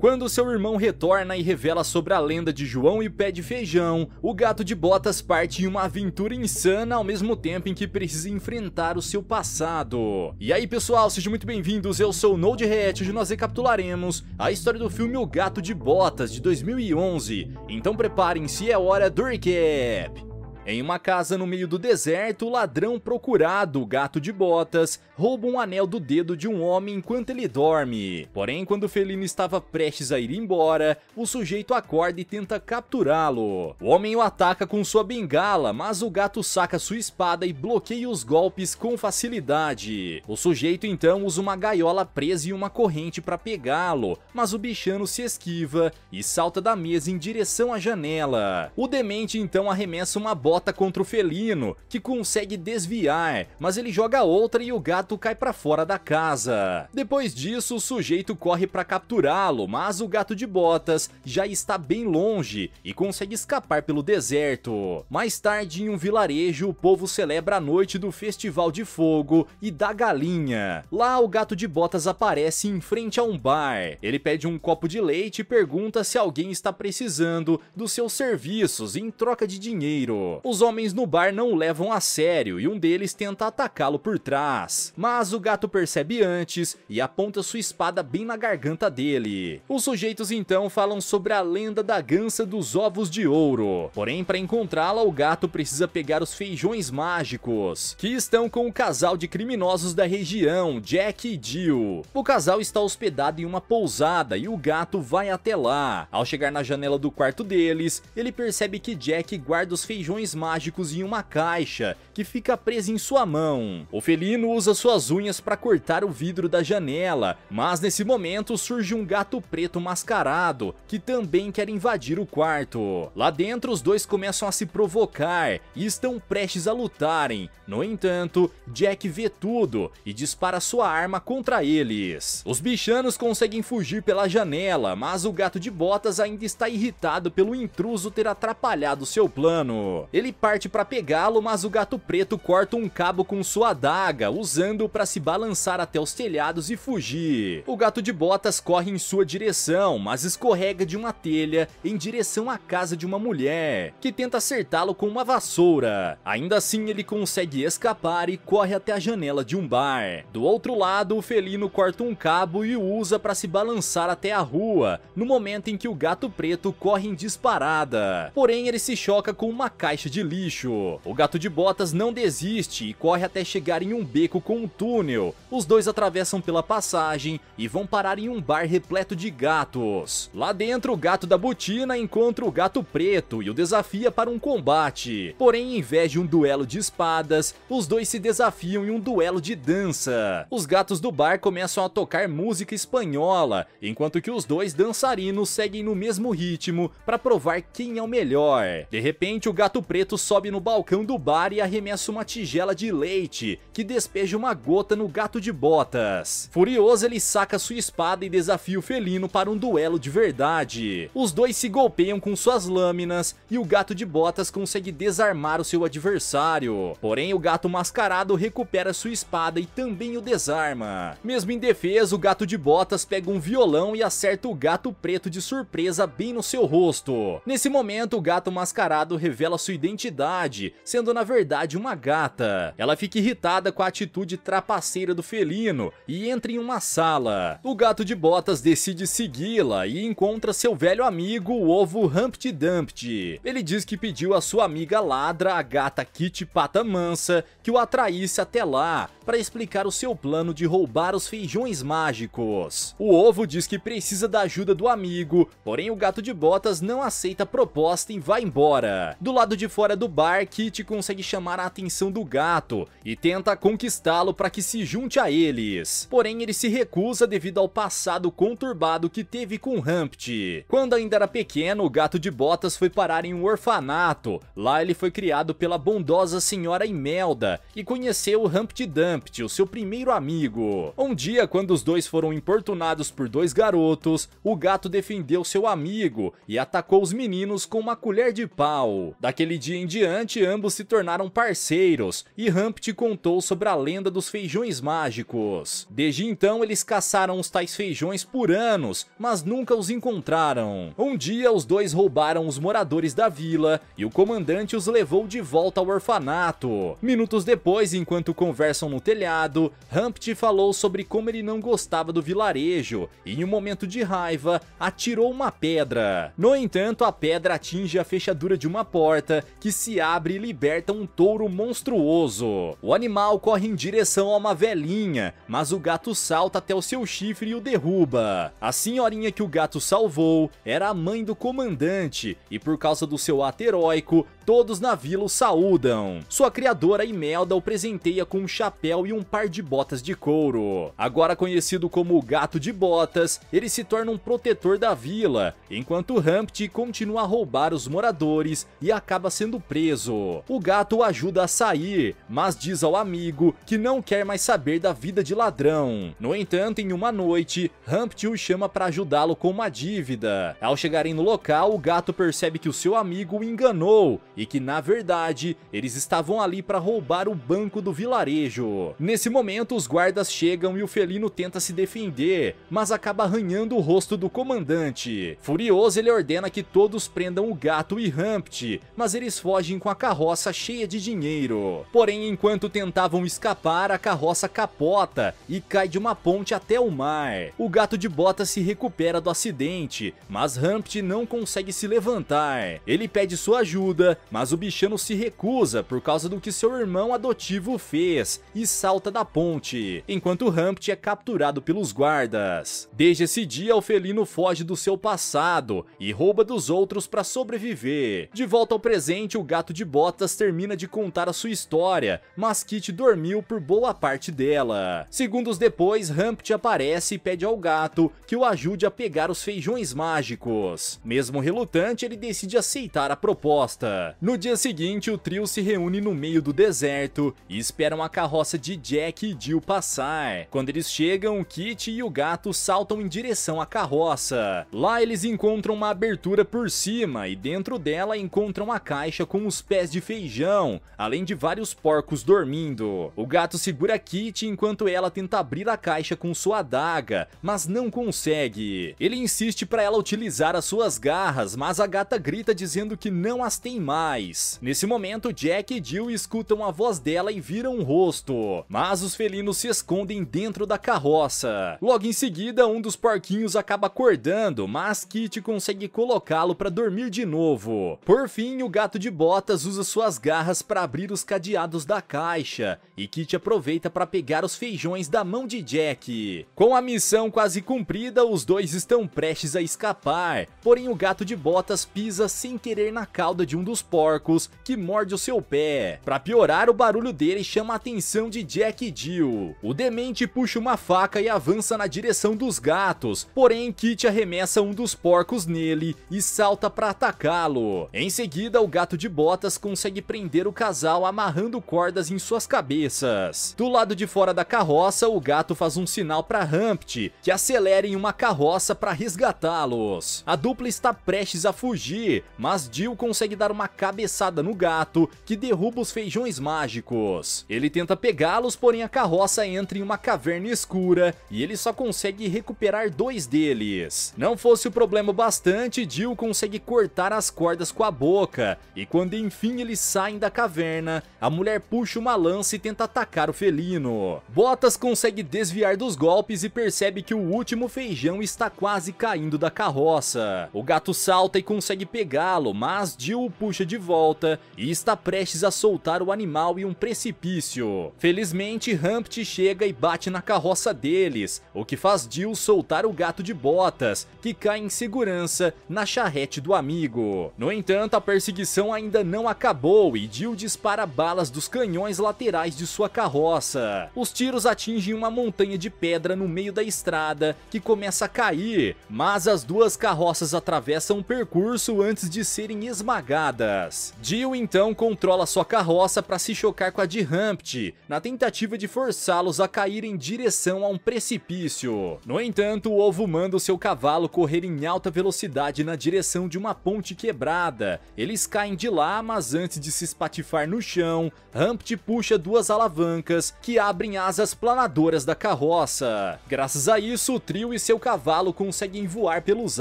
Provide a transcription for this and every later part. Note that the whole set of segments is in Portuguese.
Quando seu irmão retorna e revela sobre a lenda de João e Pé de Feijão, o Gato de Botas parte em uma aventura insana ao mesmo tempo em que precisa enfrentar o seu passado. E aí pessoal, sejam muito bem-vindos, eu sou o NodeReact. Hoje nós recapitularemos a história do filme O Gato de Botas, de 2011. Então preparem-se, é hora do recap. Em uma casa no meio do deserto, o ladrão procurado, o Gato de Botas, rouba um anel do dedo de um homem enquanto ele dorme. Porém, quando o felino estava prestes a ir embora, o sujeito acorda e tenta capturá-lo. O homem o ataca com sua bengala, mas o gato saca sua espada e bloqueia os golpes com facilidade. O sujeito então usa uma gaiola presa e uma corrente para pegá-lo, mas o bichano se esquiva e salta da mesa em direção à janela. O demente então arremessa uma bola contra o felino, que consegue desviar, mas ele joga outra e o gato cai pra fora da casa. Depois disso, o sujeito corre pra capturá-lo, mas o Gato de Botas já está bem longe e consegue escapar pelo deserto. Mais tarde, em um vilarejo, o povo celebra a noite do Festival de Fogo e da Galinha. Lá, o Gato de Botas aparece em frente a um bar. Ele pede um copo de leite e pergunta se alguém está precisando dos seus serviços em troca de dinheiro. Os homens no bar não o levam a sério e um deles tenta atacá-lo por trás, mas o gato percebe antes e aponta sua espada bem na garganta dele. Os sujeitos então falam sobre a lenda da gança dos ovos de ouro, porém para encontrá-la o gato precisa pegar os feijões mágicos, que estão com o casal de criminosos da região, Jack e Jill. O casal está hospedado em uma pousada e o gato vai até lá. Ao chegar na janela do quarto deles, ele percebe que Jack guarda os feijões mágicos em uma caixa que fica presa em sua mão. O felino usa suas unhas para cortar o vidro da janela, mas nesse momento surge um gato preto mascarado que também quer invadir o quarto. Lá dentro os dois começam a se provocar e estão prestes a lutarem. No entanto, Jack vê tudo e dispara sua arma contra eles. Os bichanos conseguem fugir pela janela, mas o Gato de Botas ainda está irritado pelo intruso ter atrapalhado seu plano. Ele parte para pegá-lo, mas o gato preto corta um cabo com sua adaga, usando-o para se balançar até os telhados e fugir. O Gato de Botas corre em sua direção, mas escorrega de uma telha em direção à casa de uma mulher, que tenta acertá-lo com uma vassoura. Ainda assim, ele consegue escapar e corre até a janela de um bar. Do outro lado, o felino corta um cabo e o usa para se balançar até a rua, no momento em que o gato preto corre em disparada. Porém, ele se choca com uma caixa de lixo. O Gato de Botas não desiste e corre até chegar em um beco com um túnel. Os dois atravessam pela passagem e vão parar em um bar repleto de gatos. Lá dentro, o gato da botina encontra o gato preto e o desafia para um combate. Porém, em vez de um duelo de espadas, os dois se desafiam em um duelo de dança. Os gatos do bar começam a tocar música espanhola, enquanto que os dois dançarinos seguem no mesmo ritmo para provar quem é o melhor. De repente, o gato preto sobe no balcão do bar e arremessa uma tigela de leite, que despeja uma gota no Gato de Botas. Furioso, ele saca sua espada e desafia o felino para um duelo de verdade. Os dois se golpeiam com suas lâminas e o Gato de Botas consegue desarmar o seu adversário. Porém, o gato mascarado recupera sua espada e também o desarma. Mesmo indefeso, o Gato de Botas pega um violão e acerta o gato preto de surpresa bem no seu rosto. Nesse momento, o gato mascarado revela sua identidade, sendo na verdade uma gata. Ela fica irritada com a atitude trapaceira do felino e entra em uma sala. O Gato de Botas decide segui-la e encontra seu velho amigo, o ovo Humpty Dumpty. Ele diz que pediu a sua amiga ladra, a gata Kitty Pata Mansa, que o atraísse até lá para explicar o seu plano de roubar os feijões mágicos. O ovo diz que precisa da ajuda do amigo, porém o Gato de Botas não aceita a proposta e vai embora. Do lado de fora do bar, Kitty consegue chamar a atenção do gato e tenta conquistá-lo para que se junte a eles. Porém, ele se recusa devido ao passado conturbado que teve com Humpty. Quando ainda era pequeno, o Gato de Botas foi parar em um orfanato. Lá ele foi criado pela bondosa senhora Imelda e conheceu o Humpty Dumpty, o seu primeiro amigo. Um dia, quando os dois foram importunados por dois garotos, o gato defendeu seu amigo e atacou os meninos com uma colher de pau. Daquele dia em diante, ambos se tornaram parceiros, e Humpty contou sobre a lenda dos feijões mágicos. Desde então, eles caçaram os tais feijões por anos, mas nunca os encontraram. Um dia, os dois roubaram os moradores da vila, e o comandante os levou de volta ao orfanato. Minutos depois, enquanto conversam no telhado, Humpty falou sobre como ele não gostava do vilarejo, e em um momento de raiva, atirou uma pedra. No entanto, a pedra atinge a fechadura de uma porta, que se abre e liberta um touro monstruoso. O animal corre em direção a uma velhinha, mas o gato salta até o seu chifre e o derruba. A senhorinha que o gato salvou era a mãe do comandante, e por causa do seu ato heróico, todos na vila o saúdam. Sua criadora Imelda o presenteia com um chapéu e um par de botas de couro. Agora conhecido como o Gato de Botas, ele se torna um protetor da vila, enquanto Humpty continua a roubar os moradores e acaba sendo preso. O gato o ajuda a sair, mas diz ao amigo que não quer mais saber da vida de ladrão. No entanto, em uma noite, Humpty o chama para ajudá-lo com uma dívida. Ao chegarem no local, o gato percebe que o seu amigo o enganou e que, na verdade, eles estavam ali para roubar o banco do vilarejo. Nesse momento, os guardas chegam e o felino tenta se defender, mas acaba arranhando o rosto do comandante. Furioso, ele ordena que todos prendam o gato e Humpty, mas eles fogem com a carroça cheia de dinheiro. Porém, enquanto tentavam escapar, a carroça capota e cai de uma ponte até o mar. O Gato de Botas se recupera do acidente, mas Humpty não consegue se levantar. Ele pede sua ajuda, mas o bichano se recusa por causa do que seu irmão adotivo fez e salta da ponte, enquanto Humpty é capturado pelos guardas. Desde esse dia, o felino foge do seu passado e rouba dos outros para sobreviver. De volta ao presente, o Gato de Botas termina de contar a sua história, mas Kitty dormiu por boa parte dela. Segundos depois, Humpty aparece e pede ao gato que o ajude a pegar os feijões mágicos. Mesmo relutante, ele decide aceitar a proposta. No dia seguinte, o trio se reúne no meio do deserto e esperam a carroça de Jack e Jill passar. Quando eles chegam, Kitty e o gato saltam em direção à carroça. Lá eles encontram uma abertura por cima e dentro dela encontram a caixa com os pés de feijão, além de vários porcos dormindo. O gato segura Kitty enquanto ela tenta abrir a caixa com sua adaga, mas não consegue. Ele insiste para ela utilizar as suas garras, mas a gata grita dizendo que não as tem mais. Nesse momento, Jack e Jill escutam a voz dela e viram o rosto, mas os felinos se escondem dentro da carroça. Logo em seguida, um dos porquinhos acaba acordando, mas Kitty consegue colocá-lo para dormir de novo. Por fim, o Gato de Botas usa suas garras para abrir os cadeados da caixa, e Kitty aproveita para pegar os feijões da mão de Jack. Com a missão quase cumprida, os dois estão prestes a escapar, porém o Gato de Botas pisa sem querer na cauda de um dos porcos, que morde o seu pé. Para piorar, o barulho dele chama a atenção de Jack e Jill. O demente puxa uma faca e avança na direção dos gatos, porém Kitty arremessa um dos porcos nele e salta para atacá-lo. Em seguida, o Gato de Botas consegue prender o casal amarrando cordas em suas cabeças. Do lado de fora da carroça, o gato faz um sinal para Humpty que acelere em uma carroça para resgatá-los. A dupla está prestes a fugir, mas Jill consegue dar uma cabeçada no gato, que derruba os feijões mágicos. Ele tenta pegá-los, porém a carroça entra em uma caverna escura e ele só consegue recuperar 2 deles. Não fosse o problema bastante, Jill consegue cortar as cordas com a boca, e quando enfim eles saem da caverna, a mulher puxa uma lança e tenta atacar o felino. Botas consegue desviar dos golpes e percebe que o último feijão está quase caindo da carroça. O gato salta e consegue pegá-lo, mas Jill o puxa de volta e está prestes a soltar o animal em um precipício. Felizmente, Humpty chega e bate na carroça deles, o que faz Jill soltar o Gato de Botas, que cai em segurança na charrete do amigo. No entanto, a perseguição ainda não acabou e Jill dispara balas dos canhões laterais de sua carroça. Os tiros atingem uma montanha de pedra no meio da estrada, que começa a cair, mas as duas carroças atravessam o percurso antes de serem esmagadas. Jill então controla sua carroça para se chocar com a de Humpty, na tentativa de forçá-los a cair em direção a um precipício. No entanto, o ovo manda o seu cavalo correr em alta velocidade na direção de uma ponte quebrada. Eles caem saem de lá, mas antes de se espatifar no chão, Humpty puxa duas alavancas que abrem asas planadoras da carroça. Graças a isso, o trio e seu cavalo conseguem voar pelos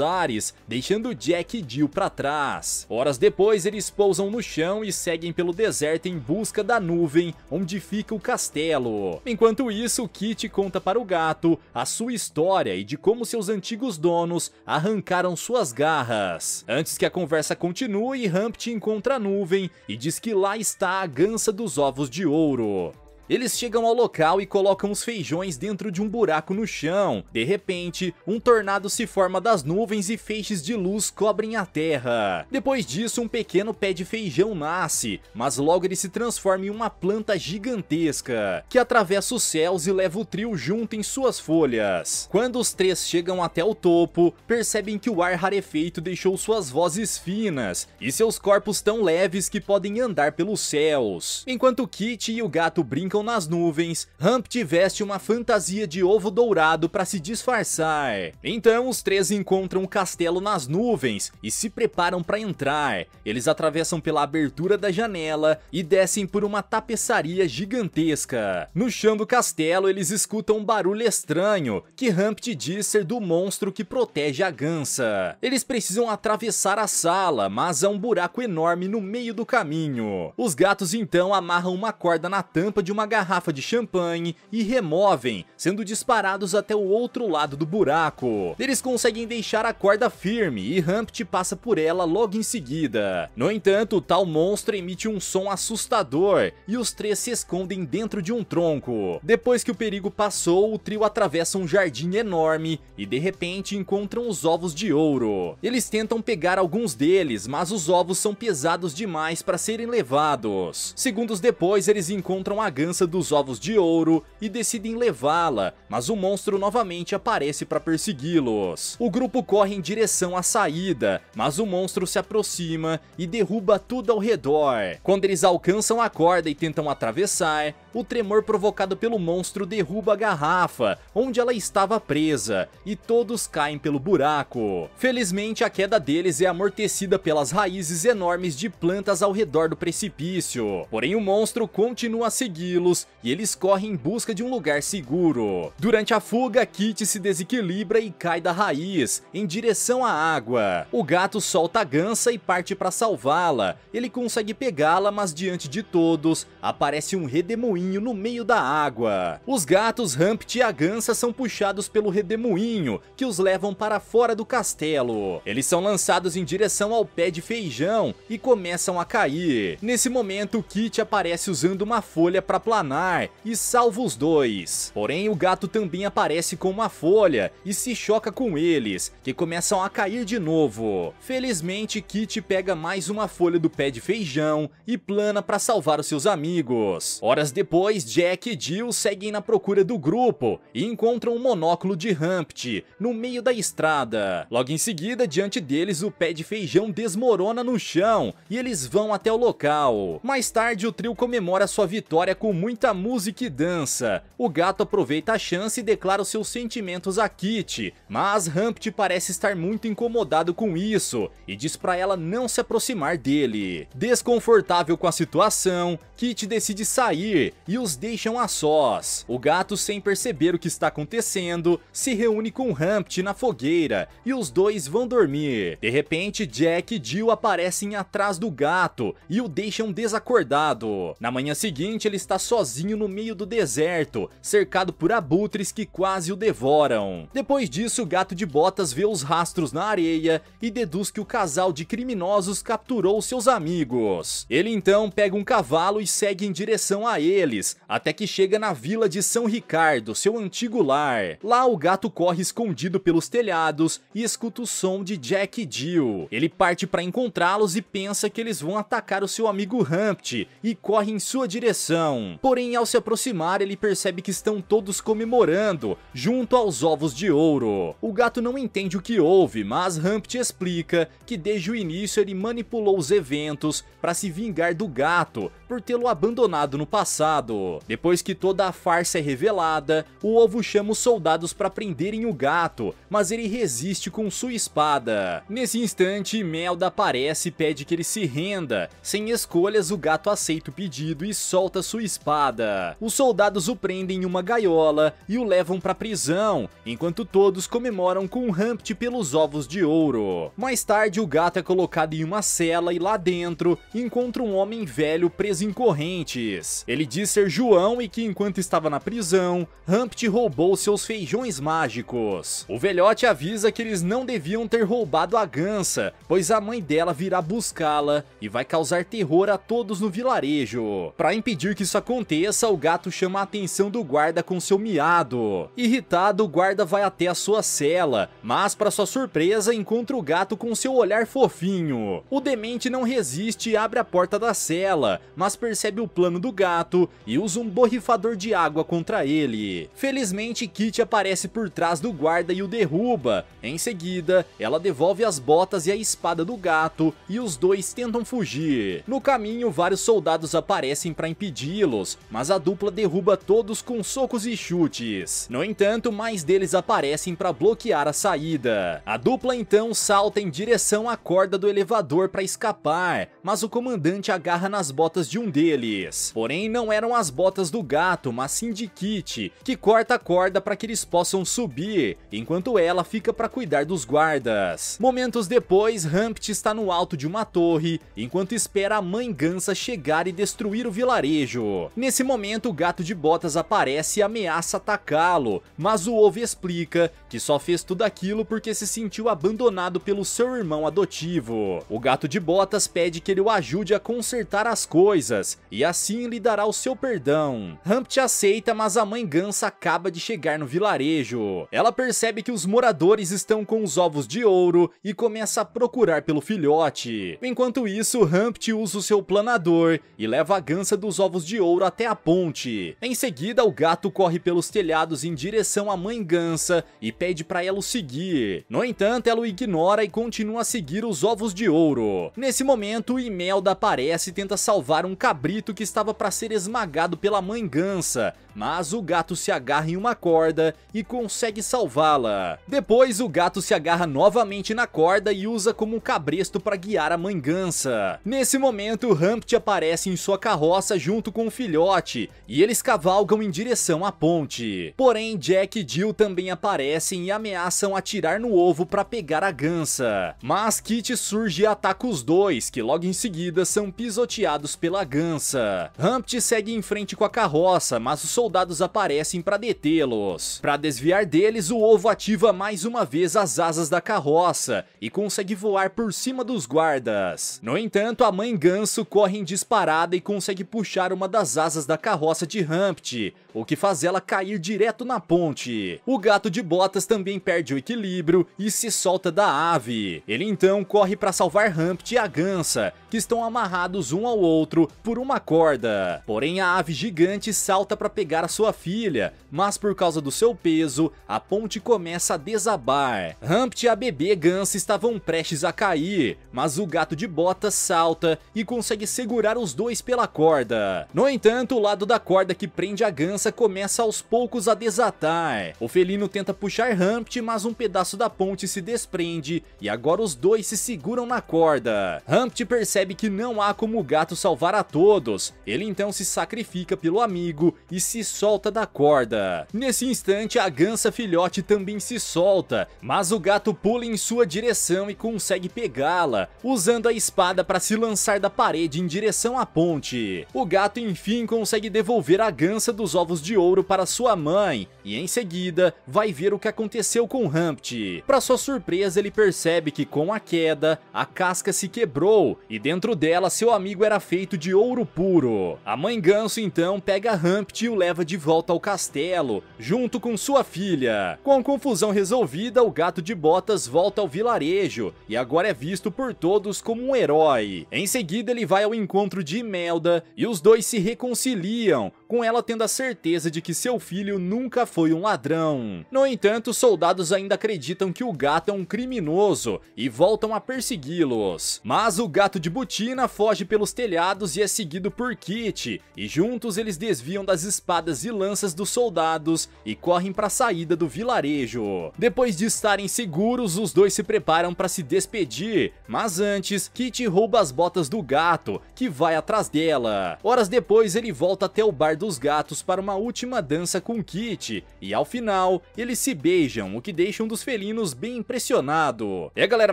ares, deixando Jack e Jill para trás. Horas depois, eles pousam no chão e seguem pelo deserto em busca da nuvem onde fica o castelo. Enquanto isso, Kitty conta para o gato a sua história e de como seus antigos donos arrancaram suas garras. Antes que a conversa continue, Humpty encontra a nuvem e diz que lá está a gança dos ovos de ouro. Eles chegam ao local e colocam os feijões dentro de um buraco no chão. De repente, um tornado se forma das nuvens e feixes de luz cobrem a terra. Depois disso, um pequeno pé de feijão nasce, mas logo ele se transforma em uma planta gigantesca, que atravessa os céus e leva o trio junto em suas folhas. Quando os três chegam até o topo, percebem que o ar rarefeito deixou suas vozes finas e seus corpos tão leves que podem andar pelos céus. Enquanto Kitty e o gato brincam nas nuvens, Humpty veste uma fantasia de ovo dourado para se disfarçar. Então os três encontram o castelo nas nuvens e se preparam para entrar. Eles atravessam pela abertura da janela e descem por uma tapeçaria gigantesca. No chão do castelo eles escutam um barulho estranho que Humpty diz ser do monstro que protege a gança. Eles precisam atravessar a sala, mas há um buraco enorme no meio do caminho. Os gatos então amarram uma corda na tampa de uma garrafa de champanhe e removem, sendo disparados até o outro lado do buraco. Eles conseguem deixar a corda firme e Humpty passa por ela logo em seguida. No entanto, o tal monstro emite um som assustador e os três se escondem dentro de um tronco. Depois que o perigo passou, o trio atravessa um jardim enorme e de repente encontram os ovos de ouro. Eles tentam pegar alguns deles, mas os ovos são pesados demais para serem levados. Segundos depois, eles encontram a gança dos ovos de ouro e decidem levá-la, mas o monstro novamente aparece para persegui-los. O grupo corre em direção à saída, mas o monstro se aproxima e derruba tudo ao redor. Quando eles alcançam a corda e tentam atravessar, o tremor provocado pelo monstro derruba a garrafa, onde ela estava presa, e todos caem pelo buraco. Felizmente, a queda deles é amortecida pelas raízes enormes de plantas ao redor do precipício. Porém, o monstro continua a segui-los e eles correm em busca de um lugar seguro. Durante a fuga, Kitty se desequilibra e cai da raiz, em direção à água. O gato solta a gança e parte para salvá-la. Ele consegue pegá-la, mas diante de todos, aparece um redemoinho no meio da água. Os gatos, Humpty e a gança são puxados pelo redemoinho, que os levam para fora do castelo. Eles são lançados em direção ao pé de feijão e começam a cair. Nesse momento, Kitty aparece usando uma folha para planar e salva os dois. Porém, o gato também aparece com uma folha e se choca com eles, que começam a cair de novo. Felizmente, Kitty pega mais uma folha do pé de feijão e plana para salvar os seus amigos. Horas depois, Jack e Jill seguem na procura do grupo e encontram um monóculo de Humpty no meio da estrada. Logo em seguida, diante deles, o pé de feijão desmorona no chão e eles vão até o local. Mais tarde, o trio comemora sua vitória com muita música e dança. O gato aproveita a chance e declara os seus sentimentos a Kitty, mas Humpty parece estar muito incomodado com isso e diz para ela não se aproximar dele. Desconfortável com a situação, Kitty decide sair e os deixam a sós. O gato, sem perceber o que está acontecendo, se reúne com Humpty na fogueira e os dois vão dormir. De repente, Jack e Jill aparecem atrás do gato e o deixam desacordado. Na manhã seguinte, ele está sozinho no meio do deserto, cercado por abutres que quase o devoram. Depois disso, o gato de botas vê os rastros na areia e deduz que o casal de criminosos capturou seus amigos. Ele então pega um cavalo e segue em direção a eles, até que chega na vila de São Ricardo, seu antigo lar. Lá, o gato corre escondido pelos telhados e escuta o som de Jack e Jill. Ele parte para encontrá-los e pensa que eles vão atacar o seu amigo Humpty e corre em sua direção. Porém, ao se aproximar, ele percebe que estão todos comemorando junto aos ovos de ouro. O gato não entende o que houve, mas Humpty explica que desde o início ele manipulou os eventos para se vingar do gato por tê-lo abandonado no passado. passado. Depois que toda a farsa é revelada, o ovo chama os soldados para prenderem o gato, mas ele resiste com sua espada. Nesse instante, Imelda aparece e pede que ele se renda. Sem escolhas, o gato aceita o pedido e solta sua espada. Os soldados o prendem em uma gaiola e o levam para prisão, enquanto todos comemoram com Humpty pelos ovos de ouro. Mais tarde, o gato é colocado em uma cela e lá dentro encontra um homem velho preso em correntes. Ele diz ser João e que enquanto estava na prisão, Humpty roubou seus feijões mágicos. O velhote avisa que eles não deviam ter roubado a gansa, pois a mãe dela virá buscá-la e vai causar terror a todos no vilarejo. Para impedir que isso aconteça, o gato chama a atenção do guarda com seu miado. Irritado, o guarda vai até a sua cela, mas para sua surpresa encontra o gato com seu olhar fofinho. O demente não resiste e abre a porta da cela, mas percebe o plano do gato e usa um borrifador de água contra ele. Felizmente, Kitty aparece por trás do guarda e o derruba. Em seguida, ela devolve as botas e a espada do gato e os dois tentam fugir. No caminho, vários soldados aparecem para impedi-los, mas a dupla derruba todos com socos e chutes. No entanto, mais deles aparecem para bloquear a saída. A dupla então salta em direção à corda do elevador para escapar, mas o comandante agarra nas botas de um deles. Porém, não eram as botas do gato, mas sim de Kitty, que corta a corda para que eles possam subir, enquanto ela fica para cuidar dos guardas. Momentos depois, Humpty está no alto de uma torre, enquanto espera a mãe gansa chegar e destruir o vilarejo. Nesse momento, o gato de botas aparece e ameaça atacá-lo, mas o ovo explica que só fez tudo aquilo porque se sentiu abandonado pelo seu irmão adotivo. O gato de botas pede que ele o ajude a consertar as coisas, e assim lhe dará o seu perdão. Humpty aceita, mas a mãe gansa acaba de chegar no vilarejo. Ela percebe que os moradores estão com os ovos de ouro e começa a procurar pelo filhote. Enquanto isso, Humpty usa o seu planador e leva a gansa dos ovos de ouro até a ponte. Em seguida, o gato corre pelos telhados em direção à mãe gansa e pede para ela o seguir. No entanto, ela o ignora e continua a seguir os ovos de ouro. Nesse momento, Imelda aparece e tenta salvar um cabrito que estava para ser esmagado pela mãe gansa, mas o gato se agarra em uma corda e consegue salvá-la. Depois, o gato se agarra novamente na corda e usa como um cabresto para guiar a mãe gansa. Nesse momento, Humpty aparece em sua carroça junto com o filhote e eles cavalgam em direção à ponte. Porém, Jack e Jill também aparecem e ameaçam atirar no ovo para pegar a gansa. Mas Kitty surge e ataca os dois, que logo em seguida são pisoteados pela gansa. Humpty segue em frente com a carroça, mas os soldados aparecem para detê-los. Para desviar deles, o ovo ativa mais uma vez as asas da carroça e consegue voar por cima dos guardas. No entanto, a mãe ganso corre em disparada e consegue puxar uma das asas da carroça de Humpty, o que faz ela cair direto na ponte. O gato de botas também perde o equilíbrio e se solta da ave. Ele então corre para salvar Humpty e a gansa, que estão amarrados um ao outro por uma corda. Porém, a ave gigante salta para pegar a sua filha, mas por causa do seu peso, a ponte começa a desabar. Humpty e a bebê gansa estavam prestes a cair, mas o gato de botas salta e consegue segurar os dois pela corda. No entanto, o lado da corda que prende a gansa começa aos poucos a desatar. O felino tenta puxar Humpty, mas um pedaço da ponte se desprende e agora os dois se seguram na corda. Humpty percebe que não há como o gato salvar a todos. Ele então se sacrifica pelo amigo e se solta da corda. Nesse instante, a gansa filhote também se solta, mas o gato pula em sua direção e consegue pegá-la, usando a espada para se lançar da parede em direção à ponte. O gato enfim consegue devolver a gansa dos ovos de ouro para sua mãe e em seguida vai ver o que aconteceu com Humpty. Para sua surpresa, ele percebe que com a queda, a casca se quebrou e dentro dela seu amigo era feito de ouro puro. A mãe ganso então pega Humpty e o leva de volta ao castelo, junto com sua filha. Com a confusão resolvida, o gato de botas volta ao vilarejo e agora é visto por todos como um herói. Em seguida, ele vai ao encontro de Imelda e os dois se reconciliam, com ela tendo a certeza certeza de que seu filho nunca foi um ladrão. No entanto, os soldados ainda acreditam que o gato é um criminoso e voltam a persegui-los. Mas o gato de botina foge pelos telhados e é seguido por Kit, e juntos eles desviam das espadas e lanças dos soldados e correm para a saída do vilarejo. Depois de estarem seguros, os dois se preparam para se despedir, mas antes, Kit rouba as botas do gato, que vai atrás dela. Horas depois, ele volta até o bar dos gatos para uma última dança com Kit, e ao final, eles se beijam, o que deixa um dos felinos bem impressionado. Galera,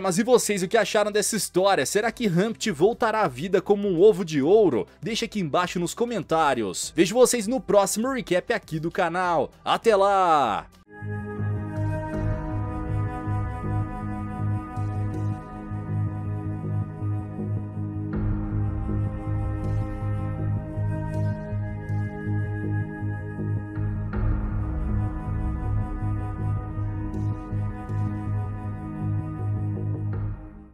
mas e vocês, o que acharam dessa história? Será que Humpty voltará à vida como um ovo de ouro? Deixa aqui embaixo nos comentários. Vejo vocês no próximo recap aqui do canal. Até lá!